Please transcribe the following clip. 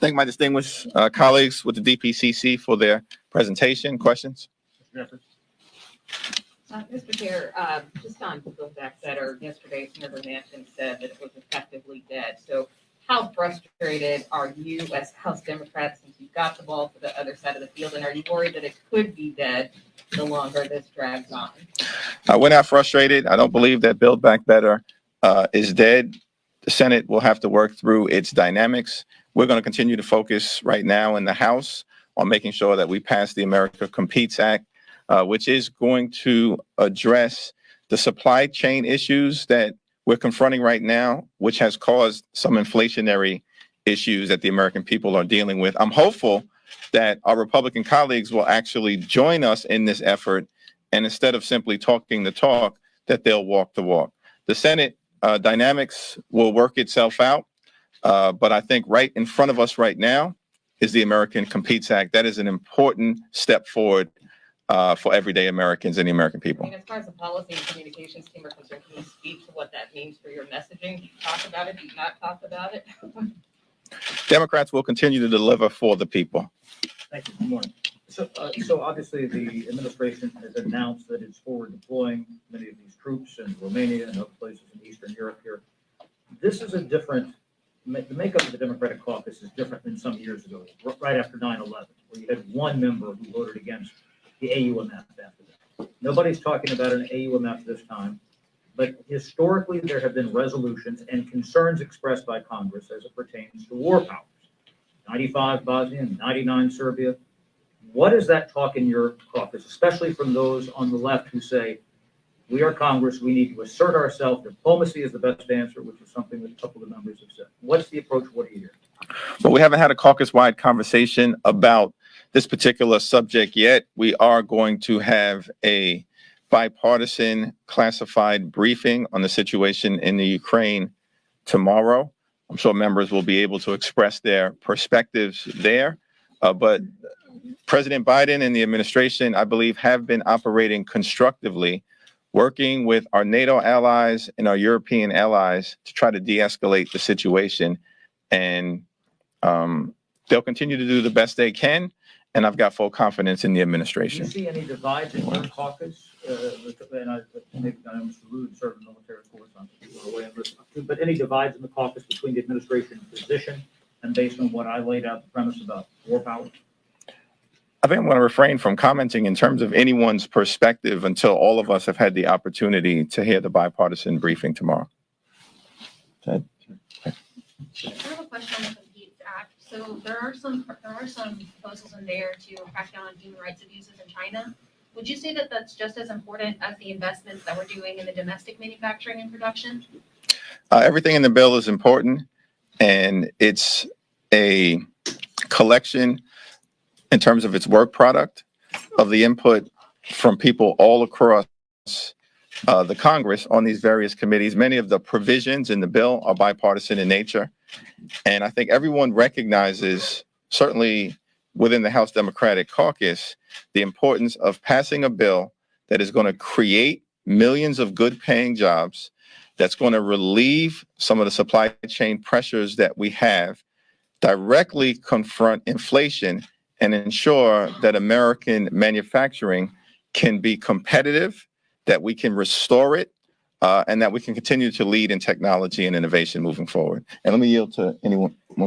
thank my distinguished colleagues with the DPCC for their presentation. Questions? Mr. Chair, just on Build Back Better, yesterday Senator Manchin said that it was effectively dead. So how frustrated are you as House Democrats since you got the ball to the other side of the field? And are you worried that it could be dead the longer this drags on? We're not frustrated. I don't believe that Build Back Better is dead. The Senate will have to work through its dynamics. We're going to continue to focus right now in the House on making sure that we pass the America Competes Act, which is going to address the supply chain issues that we're confronting right now, which has caused some inflationary issues that the American people are dealing with. I'm hopeful that our Republican colleagues will actually join us in this effort, and instead of simply talking the talk, that they'll walk the walk. The Senate dynamics will work itself out, but I think right in front of us right now is the American Competes Act. That is an important step forward for everyday Americans and the American people. I mean, as far as the policy and communications team are concerned, can you speak to what that means for your messaging? Do you talk about it? Do you not talk about it? Democrats will continue to deliver for the people. Thank you. Good morning. So obviously the administration has announced that it's forward deploying many of these troops in Romania and other places in Eastern Europe here. This is a different, the makeup of the Democratic caucus is different than some years ago, right after 9/11, where you had one member who voted against the AUMF after that. Nobody's talking about an AUMF this time, but historically there have been resolutions and concerns expressed by Congress as it pertains to war powers. 95 Bosnia, 99 Serbia. What is that talk in your caucus, especially from those on the left who say, we are Congress, we need to assert ourselves, diplomacy is the best answer, which is something that a couple of members have said. What's the approach? What do you hear? Well, we haven't had a caucus-wide conversation about this particular subject yet. We are going to have a bipartisan classified briefing on the situation in the Ukraine tomorrow. I'm sure members will be able to express their perspectives there, but President Biden and the administration, I believe, have been operating constructively, working with our NATO allies and our European allies to try to de-escalate the situation. And they'll continue to do the best they can. And I've got full confidence in the administration. Do you see any divides in your caucus? And I think Mr. Rude served in the military force on people away on this, but any divides in the caucus between the administration's position and based on what I laid out the premise about war powers? I think I'm going to refrain from commenting in terms of anyone's perspective until all of us have had the opportunity to hear the bipartisan briefing tomorrow. I have a question on the Competes Act. So there are some proposals in there to crack down on human rights abuses in China. Would you say that that's just as important as the investments that we're doing in the domestic manufacturing and production? Everything in the bill is important, and it's a collection in terms of its work product of the input from people all across the Congress on these various committees. Many of the provisions in the bill are bipartisan in nature. And I think everyone recognizes, certainly within the House Democratic Caucus, the importance of passing a bill that is going to create millions of good paying jobs, that's going to relieve some of the supply chain pressures that we have, directly confront inflation, and ensure that American manufacturing can be competitive, that we can restore it, and that we can continue to lead in technology and innovation moving forward. And let me yield to anyone more.